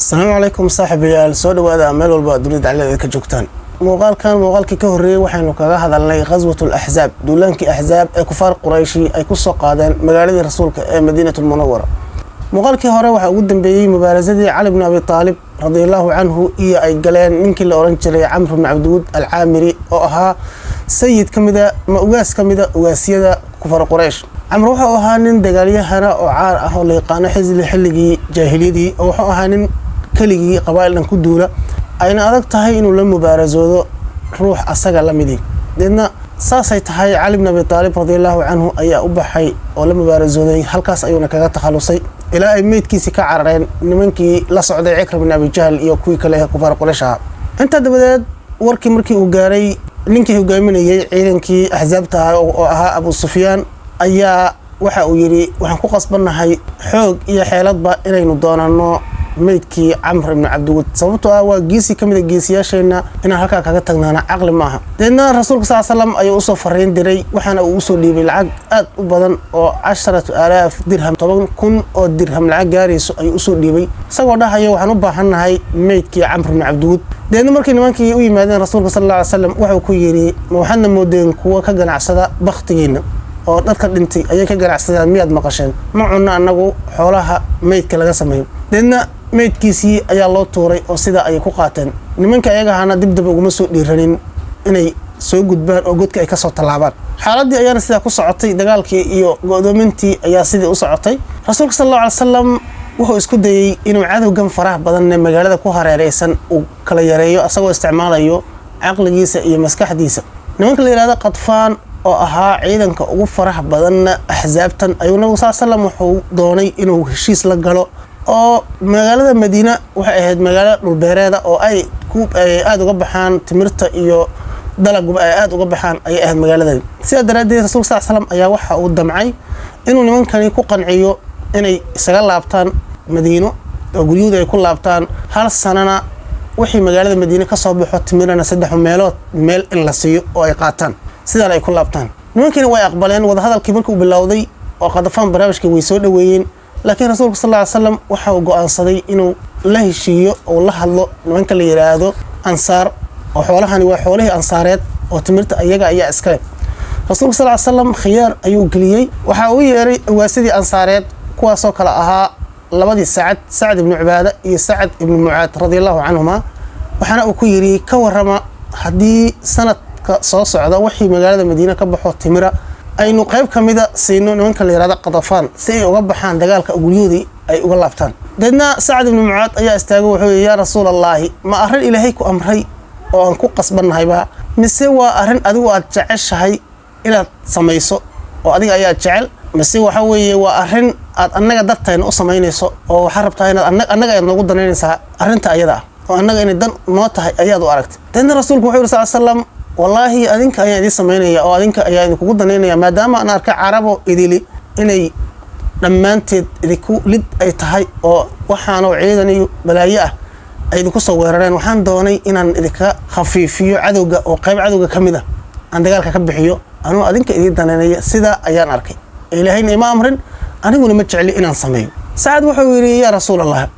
السلام عليكم صاحبيال soo dhawaada meel walba dunida caladeed ka joogtaan muuqaalkii ka horeeyay waxaynu kaga hadalnay ghazwatul ahzab duulaankii ahzab ee kufaar qurayshi ay ku soo qaadeen magaalada rasuulka ee madiinatul munawwara muuqaalkii hore waxa ugu dambeeyay mubaarazadii Ali ibn Abi Talib radiyallahu anhu iyo ay galeen ninkii la oran jiray Amr ibn Abdud al-Amiri oo ahaa sayid kamida ugaas kamida ugaasiyada kufaar quraysh Amr wuxuu ahaa nin dagaalyahana oo caar ah oo la yaqaan xilligii jaahiliyadii oo wuxuu ahaa nin kaligii qabaa'ildan ku duula ayna adag tahay inuu la mubaarazoodo ruux asaga la mid deedna saasay tahay Ali ibn Abi Talib radiyallahu anhu ayaa u baxay oo la mubaarazooday halkaas ayuuna kaga takhalusay ilaa ay meedkiisa ka carareen nimankii la socday Ikram ibn Abi Jahl iyo kuwii kale ee kufaar quraysh inta dabadeed warkii markii uu gaaray ninkii hogaaminayay ciidankii ahzaabta oo ahaa Abu Sufyaan ayaa waxa uu yiri waxaan ku qasbanahay xoog iyo xeeladba inaynu doonano meedkii Amr ibn Abdud sababtoo ah waa geesi kamid ah geesiyaasheena inaan halka kaga tagnaana aqli maaha deedna rasuulka sallallahu alayhi wasallam ayuu soo fariin diray waxaana uu soo dhiibay lacag aad u badan oo 10000 dirham 10000 oo dirham lacag gaarayso ayuu soo dhiibay isagoo dhahayo waxaan u baahanahay meedkii Amr ibn Abdud deedna markii nimankii u yimaadeen rasuulka sallallahu alayhi wasallam wuxuu ku yiri waxaan moodeen kuwa ka ganacsada baqtigiina oo dadka dhintay ayay ka ganacsadaan miyaad maqasheen ma cunna anagu xoolaha meedka laga sameeyo deedna meedkiisii ayaa loo tuuray oo sida ay ku qaateen nimanka ayaga hana dibdib ugu soo dhiiranin inay soo gudbaan oo godka ay ka soo talaabaan xaaladii ayaana sida ku socotay dagaalkii iyo go'doomintii ayaa sidii u socotay rasuulka sallallahu alayhi wasallam wuxuu isku dayay inuu cadowgan faraha badan ee magaalada ku hareeraysan uu kala yareeyo asagoo isticmaalayo aqligiisa iyo maskaxdiisa nimanka la yiraahdo Qadfaan oo ahaa ciidanka ugu faraha badan ahzaabtan ayuu nabiga sallallahu alayhi wasallam wuxuu doonay inuu heshiis la galo oo magaalada Madiina waxay ahayd magaalo dhulbeereeda oo ay aad uga baxaan timirta iyo dalagba ay aad uga baxaan ay ahayd magaalada sida daraadeed rasuulka sallallahu alayhi wasallam ayaa waxa uu damcay inuu nimankani ku qanciyo inay isaga laabtaan Madiino oo guriyada ay ku laabtaan hal sanana wixii magaalada Madiina ka soo baxo timirana 3 meelood meel in la siiyo oo ay qaataan sidaan ay ku laabtaan nimankani way aqbaleen wada hadalkii markii uu bilowday oo Qadfaan barnaamijkii way soo dhaweeyeen laakiin rasuulka sallallahu alayhi wasallam waxa uu go'aansaday inuu la heshiiyo oo la hadlo nimanka la yiraahdo Ansaar oo xoolahani waa xoolihii Ansaareed oo timirta ayaga ayaa iska leh rasuulka sallallahu alayhi wasallam khiyaar ayuu galiyay waxa uu yeeray waasidii Ansaareed kuwaas oo kala ahaa labadii Sa'd ibn Ubaada iyo Sa'd ibn Mu'aad radiyallahu anhuma waxana uu ku yiri ka warama hadii sanad soo socda wixii magaalada Madiina ka baxo timira aynu qayb kamida siino nimanka la yiraahdo Qadfaan si ay uga baxaan dagaalka guriyadii ay uga laabtaan dadna Sa'd ibn Mu'aad ayaa istaagay wuxuu yiri yaa rasuulallah ma arrin ilaahay ku amray oo aan ku qasbanahayba mise waa arrin adigu aad jeceshahay inaad samayso oo adiga ayaa jecel mise waxa weeye waa arrin aad annaga darteena u samaynayso oo waxa rabtaa inaad annaga ay nagu danaynaysaa arrinta ayada oo annaga inay dan noo tahay ayaad u aragtay dadna rasuulku wuxuu sallallahu alayhi wasallam والله أدينك أيام دي سمينية أو أدينك أيام كوجودنا ما دام أنا أركع عربو إديلي إني لما أنت إذكو لد أي تهاي أو وحنا وعيدني بلايئة إذكو صورين وحن دوني إن إذك خفيفيو عدوجة أو قيم عدوجة كمدة عند قالك كبحيو أنا أدينك إدينا سيدا أيام أركي إلهين إمام أمرن أنا أقول متشعلي إن صميم سعد وحوري يا رسول الله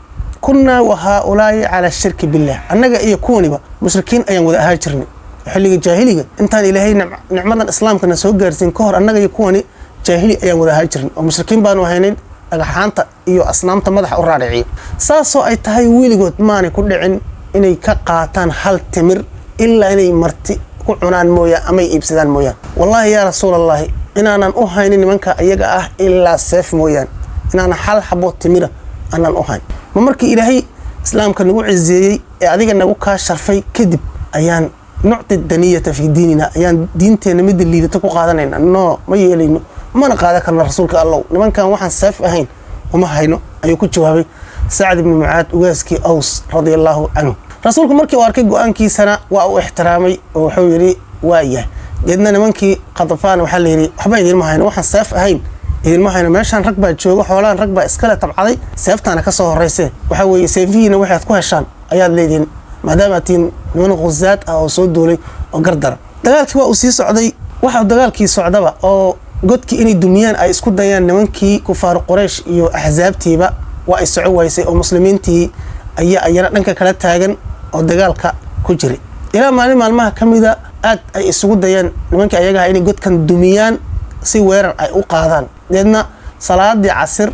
كنا وهؤلاء على الشرك بالله أنك يكوني مشركين أيام وذا هاجرني xilliga jaahiliga intaan ilaahay nicmadan islaamkana soo gaarsiin ka hor annaga iyo kuwani jaahili ayaan wada haajirin oo mushrikiin baan wahaynay dhagaxaanta iyo asnaamta madaxa u raadiciyay saasoo ay tahay wiligood maani ku dhicin inay ka qaataan hal timir ilaa inay marti ku cunaan mooya ama iibsadaan mooya wallahi ya rasuulallah inaanan u haynin nimanka ayaga ah ilaa seef mooyaan inaan hal xabo timira aanan u hayn markii ilaahay islaamka nagu cizeeyay ee adiga nagu ka sharfay kadib ayaan نعطي الدنية في ديننا يعني دينتنا مد اللي تكو قادنا إنه ما يلينه ما نقاعد كان رسولك الله لمن كان واحد سيف أهين وما هينه أيو كنت جوابي سعد بن معاذ واسكي أوس رضي الله عنه رسولك مركي واركي قوانكي سنة وأو احترامي وحويري وايه جدنا نمنكي قطفان وحليري حبايد ما هينه واحد سيف أهين إذا ما هينه ماشان ركبة جوجو حولان ركبة إسكالة طبعا سيفتنا كسر الرئيسي وحوي سيفينا واحد كوهشان أياد ليدين maadaamatiin niman quzaad ah oo soo duulay oo gardara dagaalkii waa uu sii socday waxa dagaalkii socdaba oo godkii inay dumiyaan ay isku dayaan nimankii kufaar quraysh iyo ahzaabtiiba waa ay socod waysay oo muslimiintii ayaa ayana dhanka kala taagan oo dagaalka ku jiray ilaa maalmaha kamida aad ay isugu dayeen nimanka ayaga inay godkan dumiyaan si weerar ay u qaadaan deedna salaadii casir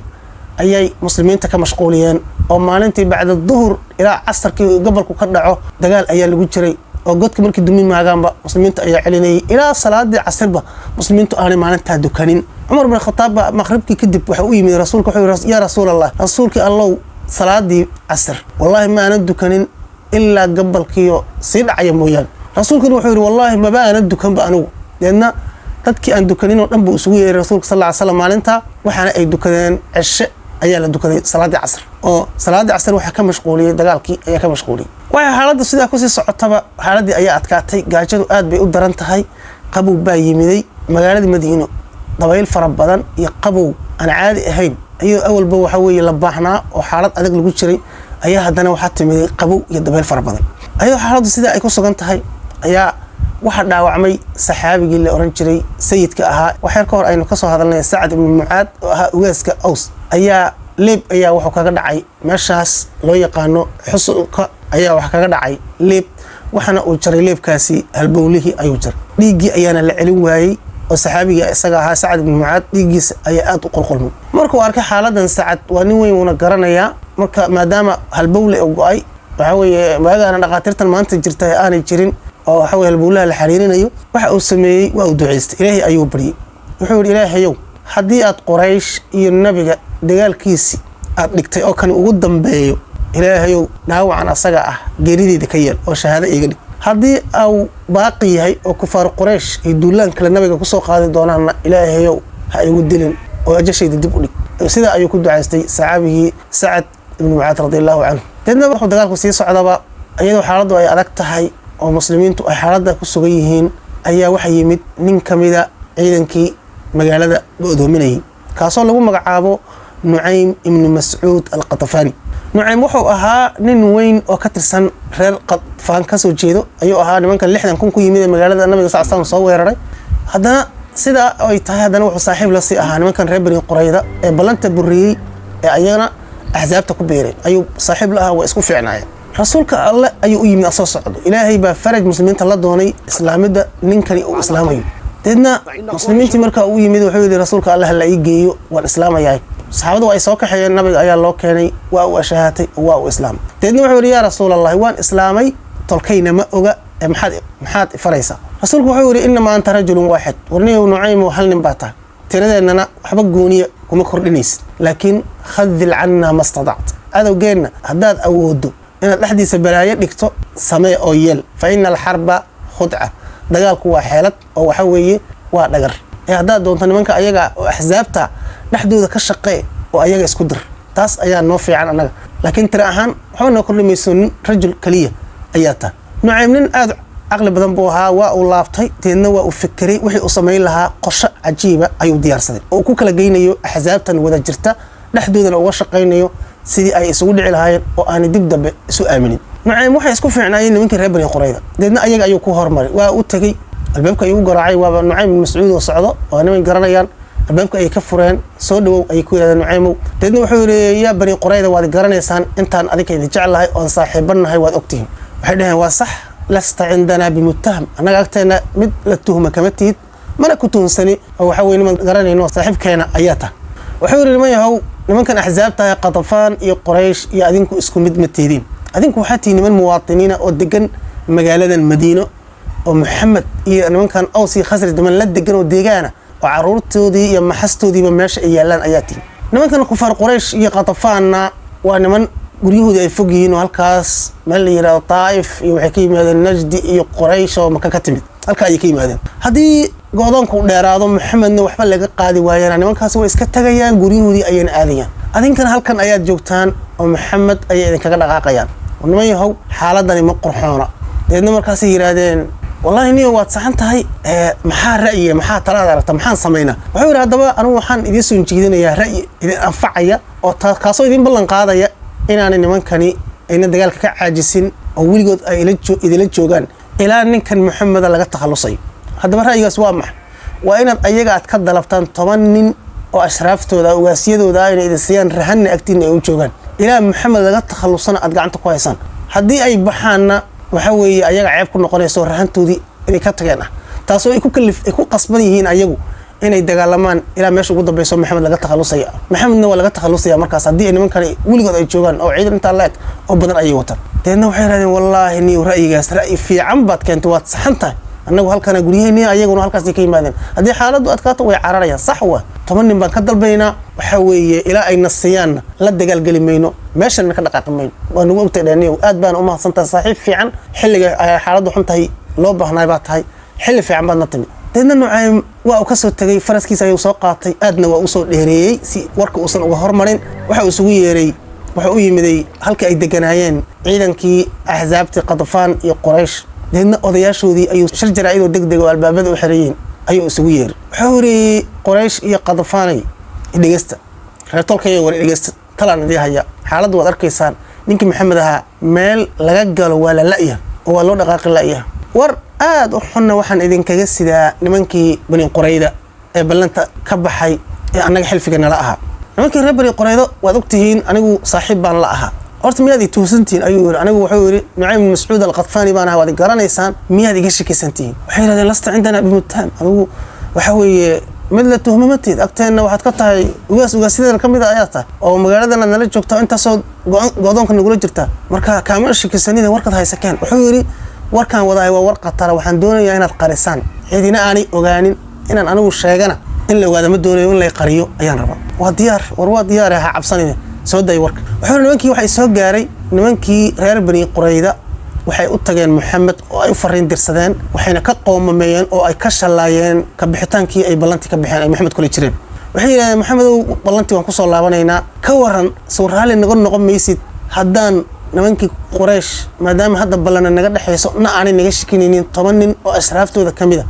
ayay muslimiinta ka mashquuliyeen oo maalintii bacda duhur ilaa casarkii gobolku ka dhaco dagaal ayaa lagu jiray oo godka markii dumin maagaanba muslimiinta ayaa celinayay ilaa salaadii casirba muslimiintu aanay maalintaa dukanin Umar bin Khattab maghribkii kadib waxa uu yimid rasuulku wuxuu yiri yaa rasuulallah rasuulki Allah salaadii casir wallahi ma aanan dukanin ilaa gobolkiyo si dhacay mooyaan rasuulku wuxuu yiri wallahi ma baan dukan ba anigu deedna dadkii aan dukanin oo dhan buu isugu yeeray rasuulka sallallahu alayhi wasallam maalinta waxaana ay dukadeen cishe ayaa la dukaday salaadii casr oo salaadii casr waxa ka mashquuliyay dagaalkii ayaa ka mashquuliyay waxa xaaladda sida ku sii socotaba xaaladii ayaa adkaatay gaajadu aad bay u daran tahay qabow baa yimiday magaalada Madiino dabayl fara badan iyo qabow aan caadi ahayn ayuu awalba waxa weeye la baahnaa oo xaalad adag lagu jiray ayaa haddana waxa timiday qabow iyo dabayl fara badan ayuu xaaladdu sida ay ku sugan tahay ayaa waxa dhaawacmay saxaabigii la oran jiray sayidka ahaa waxa ka hor aynu ka soo hadalnay Sa'd ibn Mu'adh oo ahaa ugaaska Aws ayaa leeb ayaa wuxuu kaga dhacay meeshaas loo yaqaano xusulka ayaa wax kaga dhacay leeb waxana uu jaray leebkaasi halbowlihii ayuu jaray dhiigii ayaana la celin waayay oo saxaabiga isaga ahaa Sa'd ibn Mu'adh dhiigiisa ayaa aad u qulqulmay markuu arkay xaaladan Sa'd waa nin weyn una garanaya marka maadaama halbowle uu go'ay waxa weeye maagaana dhaqaatiirtan maanta jirtay aanay jirin oo waxa weeye halbowlaha la xariirinayo waxa uu sameeyay waa uu duceystay Ilaahay ayuu bariyay wuxuu yiri Ilaahayow haddii aad Quraysh iyo nabiga dagaalkiisi aad dhigtay oo kan ugu dambeeyo Ilaahayow dhaawacan asaga ah geerideeda ka yeel oo shahaado iiga dhig haddii uu baaqi yahay oo kufaar Quraysh ay duulaan kala nabiga ku soo qaadi doonaan Ilaahayow ha igu dilin oo ajashayda dib u dhig sida ayuu ku duceystay saxaabigii Sa'd ibn Mu'adh radiyallahu anhu dadna wuxuu dagaalku sii socdaba iyadoo xaaladdu ay adag tahay oo muslimiintu ay xaaladda ku sugan yihiin ayaa waxa yimid nin kamida ciidankii magaalada go'doominayay kaasoo lagu magacaabo Nu'aym ibn Mas'ud al-Qatafani Nu'aym wuxuu ahaa nin weyn oo ka tirsan reer Qatafan ka soo jeedo ayuu ahaa nimanka 60 kun ku yimid magaalada nabiga sallallahu alayhi wasallam soo weeraray haddana sida ay tahay haddana wuxuu saaxiib la sii ahaa nimankan reer Bani Qurayda ee balanta buriyay ee ayana ahzaabta ku beeray ayuu saaxiib la ahaa waa isku fiicnaayeen rasuulka Allah ayuu u yimid soo socdo Ilaahay baa faraj muslimiinta la doonay islaamida ninkani uu islaamayo deedna muslimiintii marka uu yimid wuxuu yiri rasuulka Allah la ii geeyo waan islaamayaa saxaabadu ay soo kaxayeen nabiga ayaa loo keenay waa uu shahaatay waa uu islaam deedna wuxuu yiri yaa rasuulallah waan islaamay tolkayna ma oga maxaad faraysa rasuulku wuxuu yiri inna ma anta rajulun waahid warniyo Nu'aym hal nin baa tahay tiradeennana waxba gooniya kuma kordhinaysid laakiin khadhil anna mastada't adawgeena haddaad awoodo inaad dhaxdiisa balaayo dhigto samee oo yeel fa inal harba khud'a dagaalku waa xeelad oo waxa weeye waa dhagar haddaad doonto nimanka ayaga oo ahzaabta dhaxdooda ka shaqee oo ayaga isku dir taas ayaa noo fiican anaga laakiin tira ahaan waxa noo kordhimayso rajul kaliya ayaa ta Nu'aym nin aad aqli badan buu ahaa waa uu laabtay teedna waa uu fikiray wixii uu sameyn lahaa qorshe cajiiba ayuu diyaarsaday oo ku kala geynayo ahzaabtan wada jirta dhaxdoodana uga shaqeynayo sidii ay isugu dhici lahaayeen oo aan dib dambe isu aaminin Nu'aym waxa isku fiicnaayeen nimankii reer Bani Qurayda deedna ayaga ayuu ku hormaray waa uu tagay albaabka ayuu garaacay waa Nu'aym ibn Mas'ud oo socdo oo niman garanayaan albaabka ay ka fureen soo dhawow ay ku yiraahdeen Nu'aym deedna wuxuu yiri yaa Bani Qurayda waad garanaysaan intaan adiga idin jecelahay oo saaxiibanahay waad ogtiin waxay dhaheen waa sax lasta indana bimuttaham anaga agteena mid la tuhma kama tiid mana ku tuhnsani oo waxa weyn niman garanayno saaxiibkeena ayaa ta wuxuu yiri niman yahow nimankan ahzaabta ay Qatafan iyo Quraysh iyo adinku isku mid ma tiidin adinku waxa tii niman muwaadiniina oo degan magaaladan Madiino oo Muhammad iyo nimankan Aws iyo Khasraj daman la degan oo deegaana oo caruurtoodii iyo maxastoodiiba meesha ay yaalaan ayaa tii nimankan kufaar Quraysh iyo Qatafanna waa niman guryahoodii ay fog yihiin oo halkaas meel la yiraahdo Taif iyo waxay ka yimaadeen Najd iyo Quraysh oo Makka ka timid halka ay ka yimaadeen haddii go'doonku dheeraado Muhammadna waxba laga qaadi waayeen nimankaas way iska tagayaan guryahoodii ayaan aadayaan adinkana halkan ayaad joogtaan oo Muhammad ayay idin kaga dhaqaaqayaan niman yahow xaaladani ma qurxoona deedna markaas ay yiraahdeen wallahi niyo waad saxan tahay maxaa ra'yi maxaa talaad aragta maxaan sameynaa wuxuu yiri hadaba anigu waxaan idin soo jeedinayaa ra'yi idin anfacaya oo kaasoo idin ballan qaadaya inaan nimankani ayna dagaalka ka caajisin oo wiligood ay idila joogaan ilaa ninkan Muhammad laga takhalusay hadaba ra'yigaas waa maxay waa inaad ayaga aad ka dalabtaan 10 nin oo ashraaftooda ugaasiyadooda ay idin siiyaan rahan agtiin ay u joogaan ilaa maxamed laga takhalusana aad gacanta ku haysaan haddii ay baxaanna waxa weeye ayaga ceeb ku noqonayso rahantoodii inay ka tageen taasoo ay ku qasban yihiin ayagu inay dagaalamaan ilaa meesha ugu dambayso maxamed laga takhalusaya maxamedna waa laga takhalusaya markaas haddii nimankan weligood ay joogaan oo ciidan intaa leeg oo badan ayay wataan deedna waxay yidhahdeen wallaahi niyo ra'yigaas ra'yi fiican baad keentay waad saxan tahay annagu halkana guryaheeni ayaguna halkaas ka yimaadeen haddii xaaladdu adkaato way cararayaan sax waa 10 nin baan ka dalbaynaa waxa weeye ilaa ay nasiyaan la dagaalgali mayno meeshan ka dhaqaaqi mayno waa nagu ogtay dhaniyo aad baan u mahadsantahay saaxiib fiican xilliga xaaladdu xun tahay loo baahnaa baa tahay xilli fiican baad natimi deedna Nucaym waa uu ka soo tagay faraskiisa ayuu soo qaatay aadna waa uu soo dheereeyay si warka uusan uga hormarin waxa uu isugu yeeray waxa uu yimiday halka ay deganaayeen ciidankii ahzaabti Qadfaan iyo Quraysh deedna odayaashoodii ayuu shir jaraa'id degdeg oo albaabada u xirayeen ayuu isugu yeeray wuxuu yiri Quraysh iyo Qadfaanay dhigasta reertolkay war dhigasta talaan idii haya xaaladdu wad arkaysaan ninkii maxamed aha meel laga galo waa la la'ya oo waa loo dhaqaaqi la'ya war aad u xunna waxaan idinkaga sidaa nimankii bani Qurayda ee ballanta ka baxay ee anaga xilfigana la aha nimankii reer bani Qurayda waad ogtihiin anigu saaxiib baan la aha horta miyaad i tuusantiin ayuu yiri anigu wuxuu yiri Nucaym bin Mas'uud al-Qadfani baan ahaa waad garanaysaan miyaad iga shakisantiin waxay yiraahdeen lasta cindana bimutaham anigu waxa weeye mid la tuhmamatid agteena waxaad ka tahay ugaasida kamid ah ayaa tahay oo magaaladana nala joogto inta soo go'doonka nagula jirta marka kaamil shakisanina warqad haysakeen wuxuu yiri warkan wadaay waa war qatar waxaan doonayaa inaad qarisaan cidina aanay ogaanin inaan anigu sheegana in la ogaado ma doonayo in la qariyo ayaan rabaa waa diyaar ha cabsanina soo day warka wuxuu nimankii waxay soo gaaray nimankii reer bani Qurayda waxay u tageen maxamed oo ay u fariin dirsadeen waxayna ka qoomameeyeen oo ay ka shalaayeen ka bixitaankii ay ballanti ka bixeen ay maxamed kula jireen waxay yiraahdeen maxamed ballanti waan ku soo laabanaynaa ka waran soo raali noqon maysid haddaan nimankii Quraysh maadaama hadda ballan naga dhaxayso aanay naga shikinaynin 10 nin oo asraaftooda kamid ah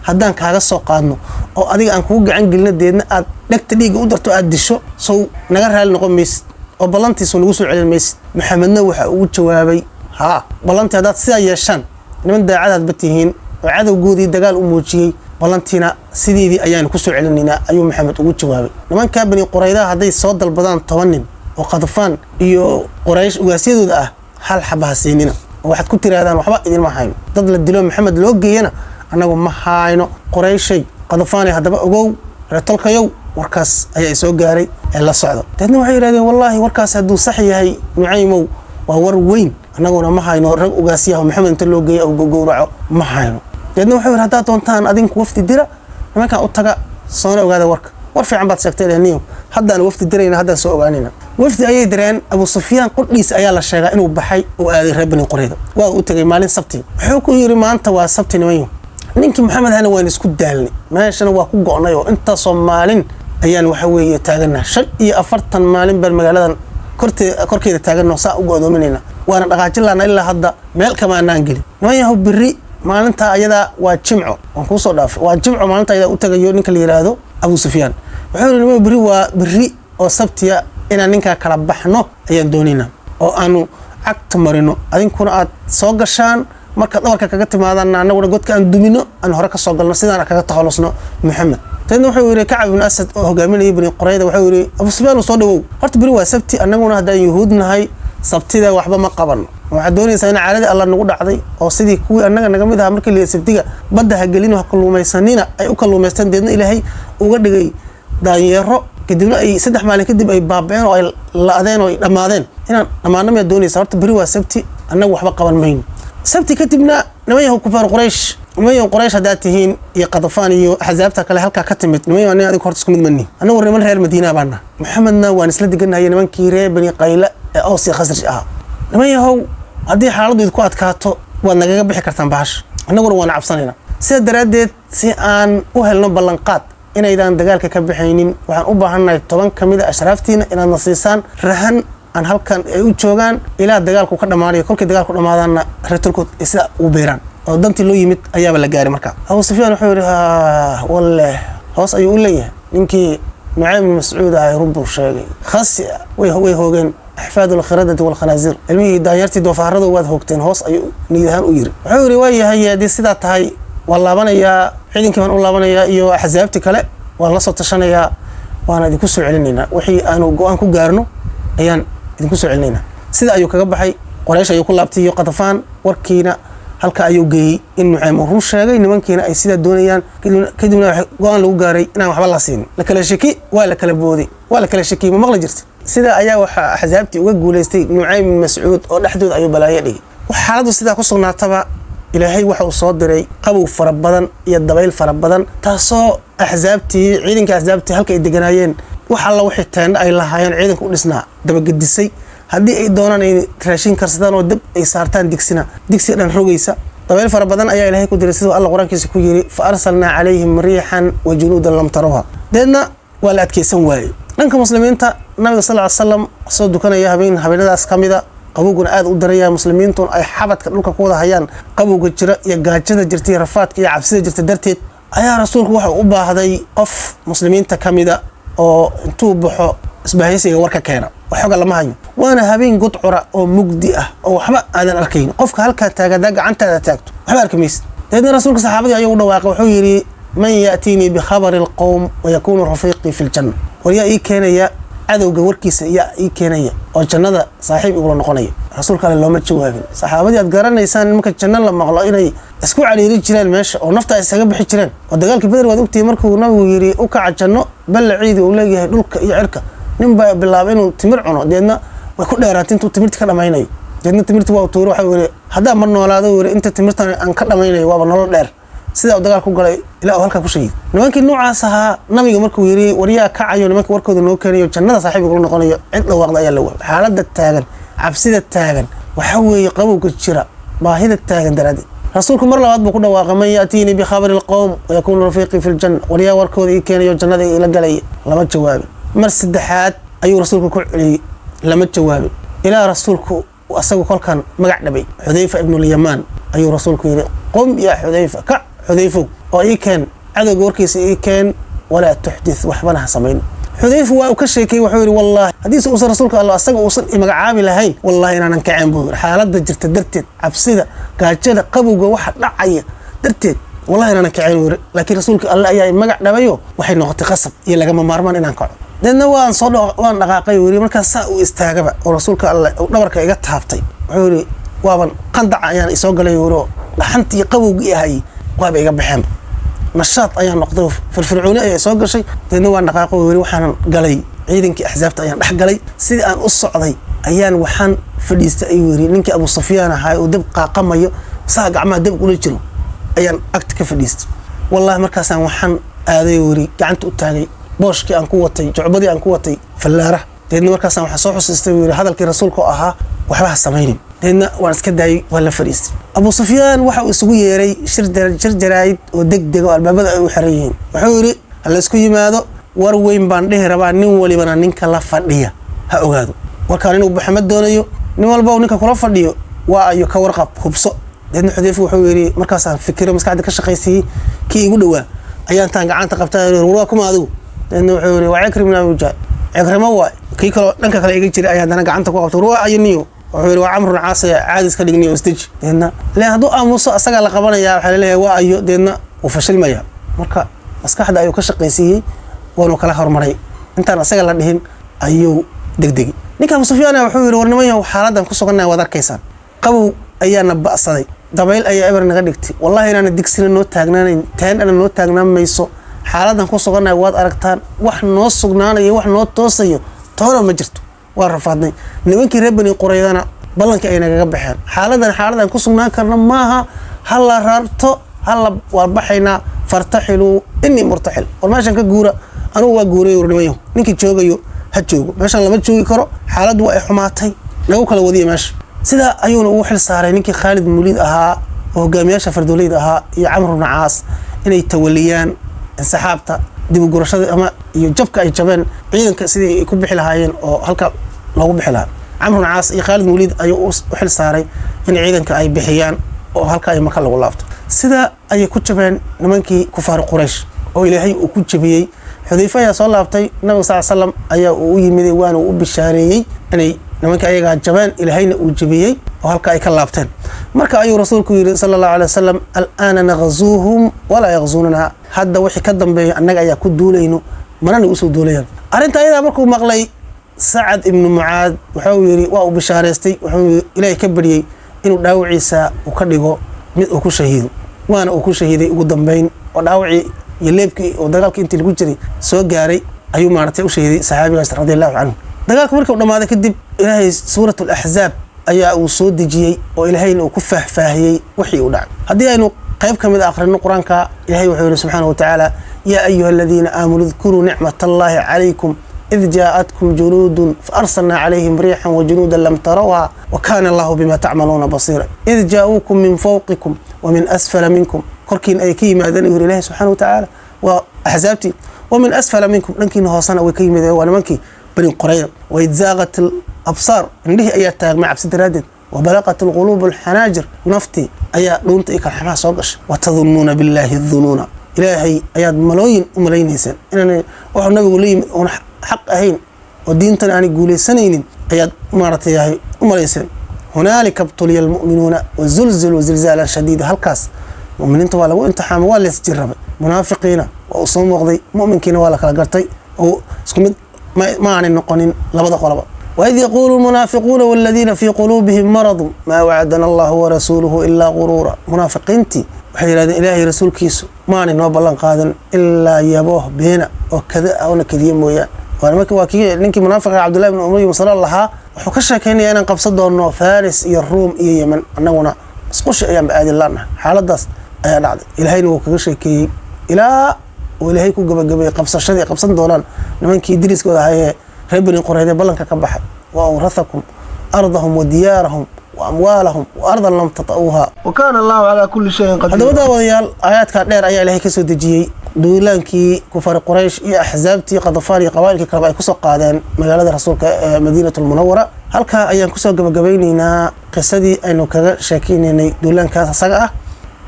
haddaan kaaga soo qaadno oo adiga aan kugu gacan gelino deedna aad dhagta dhiiga u darto aad disho soo naga raali noqon maysid oo ballantiisu lagu soo celin maysid maxamedna waxa uu jawaabay ها بلانتي هذا سيا يشان من دا عدد بتيهين وعدو جودي دجال أموجي بلانتينا سيدي أيان كسر علنينا أيوم محمد وجود جوابي لما كان بني قريدة هذا صاد البضان تونن وقطفان يو قريش وجسيدو ده هل حبها سنينا واحد كنت هذا وحبا إذا ما حين ضد الدلوم محمد لوجي هنا أنا ما حينه قريشي قطفاني هذا بقى جو رتلك يو وركاس أي سوق جاري إلا الصعدة تهنا وحير هذا والله وركاس هدو صحي هاي نعيمو وهو وين anaguna ma hayno rag ugaasiyaha maxamed inta loo geeyay oo gowraco ma hayno deedna wuxuu radaa doontaan adinku wafti dira nimanka u taga soo ogaada warka war fiican baad sheegtay leeniyo haddaan wafti dirayna haddaan soo ogaanina wafti ayay direen Abu Sufyaan qudhiis ayaa la sheegay inuu baxay oo aaday reer bani Qurayda waa uu tagay maalin sabti wuxuu ku yiri maanta waa sabti nimayo ninkii maxamed hana waan isku daalnay meeshana waa ku go'nay oo inta Soomaalin ayaan waxa weeye taaganaa 45 maalin bal magaaladan korkeeda taaganno saa u go'doominayna وانا dhaqaajilana ilaa hadda meel kama aanan gelin waayahay biri maalinta ayada waa jimco waan ku soo dhaafay waa jimco maalinta ayada u tagayo ninka la yiraahdo Abu Sufyaan wuxuu yiri biri waa biri oo sabtiya inaan ninka kala baxno ayaan doonina oo aanu cagta marino adinkuna aad soo gashaan marka dhabarka kaga timaadana anaguna godka aan dumino aan hore ka soo galno sidaan kaga takhalusno maxamed tan wuxuu yiri Kacab ibn Asad oo hogaaminayay bani Qurayda wuxuu yiri Abu Sufyaan soo dhawow horta biri waa sabti anaguna hadaan yahuudnahay sabtida waxba ma qaban waxa doonaysaa in caalada Allah nagu dhacday oo sidii kuwii annaga naga mid ah markii la sabtiga badda ha gelin wax kalluumaysanina ay u kalluumaystaan deedna Ilaahay uga dhigay daanyaro kadibna ay 3 maalin kadib ay baabeen oo ay laadeen oo ay dhamaadeen inaan dhamaanno ma doonaysaa horta bari waa sabti annaga waxba qaban mayno sabti kadibna nimanyahu kufaar Quraysh hadaatihiin iyo Qadfaan iyo ahzaabta kale halka ka timid nimanyahu adiga horta isku mid manni anagu reer reer Madiina baana Maxamedna waan isla diganahay nimankii reer bani Qayla أو سي خسر لما يهو هذه حالة يدكو أتكاتو وأنا جاي بحكي كرتان باش أنا أقول وأنا عبصانينا سيد ردت سي أن وهلنا بلنقات إن إذا دجالك كبحينين وعن أباهنا طبعا كمية أشرافتنا إن النصيصان رهن أن هل كان يوتشوغان إلى دجالك وكذا ماري كل كدجالك ولا ماذا رتلكوا إسلا وبيران أو دمت اللي يمت أيام ولا جاري مركب أو سفيان حورها والله هوس أيقول لي إنكي Nucaym bin Mas'uud ay runbu sheegay khasi way hoogeen أحفاد الخردة والخنازير المي دايرتي دوفارده واد هوقتين هوس أي نيدهان وير وحوري ويا هي دي سيدا تهاي والله بنا يا عيدين كمان والله بنا يا أحزابتي كلا والله صوت شنا يا وأنا دي كسر علينا وحي أنا جوان كوجارنو أيان idinku soo celinayna sida ayuu kaga baxay Quraysh ayuu ku laabtay iyo Qatafaan warkiina halka ayuu geeyay in Nucaym uu sheegay nimankiina ay sida doonayaan kadibna wax go'aan lagu gaaray inaan waxba la siin la kala shaki waa la kala booday waa la kala shaki ma maqla jirtay sida ayaa waxa axsaabtii uga guuleystay Nucaym Mas'uud oo dhaxdood ayuu balaayo dhigay xaaladu sida ku sugnaataba ilaahay waxa uu soo diray qabow fara badan iyo dabayl fara badan taasoo axsaabtii ciidanka axsaabtii halka ay deganaayeen waxa la wixii taan ay lahaayeen ciidanka u dhisnaa dabagedisay haddii ay doonaan ay raashin karsadaan oo dab ay saartaan digsi dhan rogaysa dabayl fara badan ayaa ilaahay ku diray sidoo Allah quraankiisa ku yiri fa arsalna alayhim rihan wa junudan lam tarawha deedna waa la adkeysan waayay dhanka muslimiinta nabiga sallallahu alayhi wasallam soo dukanaya habeenadaas kamida qabowguna aad u daraya muslimiintu ay xabadka dhulka ku wada hayaan qabowga jira iyo gaajada jirtay rafaadka iyo cabsida jirtay darteed ayaa rasuulku waxa u baahday qof muslimiinta kamida oo intuu baxo isbaahaysiga warka keena waxooga lama hayo waana habeen gudcura oo mugdi ah oo waxba aadan arkayn qofka halka taagada gacantaada taagto waxba arkamaysid deedna rasuulka saxaabadii ayuu dhawaaqay wuxuu yiri man yaatini bi khabar al qawm wa yakunu rafiqi fil janna wariya ii keenaya adowga warkiisa ii keenaya oo jannada saaxiib ugu noqonaya rasuulka Allah looma jawaabin saxaabadii aad garanaysaan marka janna la maqlo inay isku caliiri jireen meesha oo nafta ay isaga bixi jireen oo dagaalkii Badr waad ogtay markuu nabigu yiri u kaca janno bal ciidi uu leeyahay dhulka iyo cirka nin baa bilaabay inuu timir cuno deedna way ku dheeraatay intuu timirta ka dhamaynayo deedna timirta waa tuuro waxa weeye hadaa mar noolaado weere inta timirtan aan ka dhamaynayo waa nolol dheer sida uu dagaal ku galay ilaa halka ku sheegay nimankii noocaas ahaa nabiga markuu yiri wariyaa kacayo nimankii warkooda noo keenayo jannada saaxiib ugu noqonayo cid dhawaaqda ayaa la waayay xaaladda taagan cabsida taagan waxa weeye qabowga jira baahida taagan daraadii rasuulku mar labaad buu ku dhawaaqay man yaatini bi khabari al qawm wa yakunu rafiqi fil janna wariyaa warkooda ii keenayo jannada ila galay lama jawaabin mar saddexaad ayuu rasuulku ku celiyay lama jawaabin ilaa rasuulku asagu kolkan magac dhabay Xudayfa ibn al-Yaman ayuu rasuulku yiri qum ya Xudayfa ka Xudayfa oo ii keen adowga warkiisa ii keen wala tuhdith waxbana samayn Xudayfa waa ka sheekay wuxuu yiri wallahi hadii uu rasuulka Allah asagu uusan magacaabi lahayn wallahi inaan ka caan buu xaaladda jirta darteed cabsida gaajada qabowga waxa dhacaya darteed wallahi inaan ka caan wuri laakiin rasuulka Allah ayaa magac dhabayo waxay noqotay qasab iyo laga maarmaan inaan kaco deedna waan dhaqaaqay wiri markaas saa uu istaagaba oo rasuulka Allah uu dhabarka iga taabtay wuxuu yiri waaban qandac ayaan isoo galay wiro dhaxantii qabowga yahay waaba iga baxeen nashaad ayaan noqday firfircooni ay soo gashay deedna waan dhaqaaqay wiri waxaan galay ciidankii axsaabta ayaan dhex galay sidii aan u socday ayaan waxaan fadhiistay ay wiri ninkii Abu Sufyaan ahaa oo dab qaaqamayo saa gacmaha dab ula jiro ayaan agta ka fadhiistay wallahi markaasaan waxaan aaday wiri gacanta u taagay booshkii aan ku watay jucbadii aan ku watay fallaara deedna markaasaan waxa soo xusuustay wiri hadalkii rasuulku ahaa waxba ha sameeynin deedna waan iska daayay wala fariistay Abu Sufyaan waxa uu isugu yeeray shir jaraa'id oo degdeg oo albaabada ay u xiran yihiin wuxuu yiri hal isku yimaado war weyn baan dhihi rabaa nin walibana ninka la fadhiya ha ogaado warkaan inuu Maxamed doonayo nin walba ninka kula fadhiyo waa ayu ka warqab hubso deedna Xudayfa wuxuu yiri markaasaan fikiro maskaxda ka shaqaysay kii igu dhawaa ayaan taan gacanta qabtay war kuma adigu deedna wuxuu yiri waa Ikrimna wajaa Ikrima waa kii kale dhanka kale iga jiray ayaan dana gacanta ku qabtay war ayniyo wuxuu yiri waa Amr Caas caadis ka dhigniyo stage deedna la hadu aamuso asaga la qabanaya waxa leeyahay waa ayo deedna uu fashilmaya marka maskaxda ayuu ka shaqaysiyay waanu kala hormaray intaan asaga la dhihin ayuu degdeg ninka Abu Sufyaan wuxuu yiri warnimayo xaaladan ku suganay wad arkaysan qabow ayaana ba'saday dabayl ayaa eber naga dhigtay wallahi inaana digsina noo taagnaanayn taan ana noo taagnaan mayso xaaladan ku suganay waad aragtaan wax noo sugnaanayo wax noo toosayo toona ma jirto waa rafaadnay nimankii reer Bani Quraydana balanka ay naga baxeen xaaladan ku sugnaan karna maaha hal la raarto hal waa baxayna fartaxilu inni murtaxil warmaashan ka guura anu waa guuray warnimayo ninkii joogayo ha joogo meeshan lama joogi karo xaaladu waa ay xumaatay lagu kala wadiyo meesha sida ayuuna uu xil saaray ninkii Khalid Mulid ahaa oo hogaamiyaasha Fardooleyda ahaa iyo Amr ibn Caas inay tawaliyaan saxaabta dib u gurashada ama iyo jabka ay jabeen ciidanka sidii ay ku bixi lahaayeen oo halka lagu bixi lahaa Amr ibn Caas iyo Khalid Mulid ayuu u xil saaray in ciidanka ay bixiyaan oo halka ay Maka lagu laabto sida ay ku jabeen nimankii kufaar Quraysh oo Ilaahay uu ku jabiyay Xudayfa ayaa soo laabtay Nabiga sallallahu alayhi wasallam ayaa uu yimid waana uu bishaareeyay inay nimanka ayaga jabaan Ilaahayna uu jabiyay oo halka ay ka laabteen marka ayuu rasuulku yiri sallallahu alayhi wasallam al'ana naghzuhum wala yaghzununa hadda wixii ka dambeeyo annaga ayaa ku duulayno manana u soo duulayaan arinta ayada markuu maqlay سعد بن معاذ وحويري وبشارستي وحوي إلهي كبريي إنه داوعيسا وكدغو mid uu ku shahiido waana uu ku shahiiday ugu dambeyn oo dhaawacii iyo leebkii oo dagaalkii intii lagu jiray soo gaaray ayuu maartay u shahiiday saxaabigaas radiyallahu anhu dagaalka markuu dhamaaday kadib ilaahay suuratul ahzaab ayaa uu soo dejiyay oo ilaahayna uu ku faahfaahiyay wixii uu dhacay hadii aynu qayb kamid aqrino quraanka ilaahay wuxuu yiri subhanahu wa ta'ala ya ayyuhalladhina aamanu dhkuru ni'matallahi alaykum إذ جاءتكم جنود فأرسلنا عليهم ريحا وجنودا لم تروها وكان الله بما تعملون بصيرا إذ جاءوكم من فوقكم ومن أسفل منكم كركين أي كيما أذن يقول الله سبحانه وتعالى وأحزابتي ومن أسفل منكم لكن هو صنع وكيما ذي وأنا منكي بني قريظة وإذ زاغت الأبصار إنه أيات مع عبسد رادد وبلغت القلوب الحناجر نفتي أيات لونت إيك الحماس وقش وتظنون بالله الظنون إلهي أيات ملايين وملايين إنسان إنني وحو النبي يقول لي حق أهين ودينتنا أن يقولي سنين أياد مارتي أمريسين هنالك ابتلي المؤمنون وزلزلوا زلزالا شديدا هالكاس مؤمنين طوال وانتحام ولا يستجرب منافقين وأصوم وغضي مؤمن كين ولا كلا قرتي أو سكمد ما عن النقنين لبضا قربا وإذ يقول المنافقون والذين في قلوبهم مرض ما وعدنا الله ورسوله إلا غرورا منافقين تي وحيراد إلهي رسول كيسو ما عن النوب الله قادن إلا يبوه بينا وكذا أو نكذيين مويا وأنا ماكي واكي نينكي منافق عبد الله بن أمية وصلى الله وحكشة كيني أنا قبصده إنه فارس الروم يمن أنونا سقوش أيام بآدي الله حالة داس أيا نعد إلهي نوكشة كي إلى وإلهي كو قبل قبصة شدي قبصة دولان لمن كي يدرس كذا هاي ربنا قرية بلنك كبح وأورثكم أرضهم وديارهم وأموالهم وأرضا لم تطئوها وكان الله على كل شيء قدير. هذا وضيال آيات كاتير أيها إلهي كسو دجيي دولانكي كفار قريش يا أحزابتي قضفاري قبائل كربا ay kusoo qaadeen magaalada rasuulka Madiinatul Munawwara halka ayaan kusoo gabagabeynayna qisadii aynu kaga sheekeynay duulaankaas asaga ah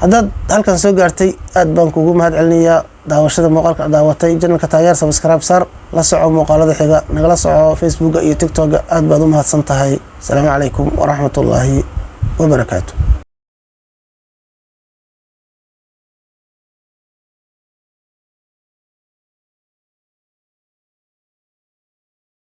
hadad halkan soo gaartay aad baan kugu mahad celinayaa daawashada muuqaalka daawatay channelka taageer subscribe sar la soco muuqaalada xiga nagala soco Facebook iyo TikTok aad baad u mahadsan tahay. Assalaamu calaykum wa rahmatullaahi wa barakaatuh.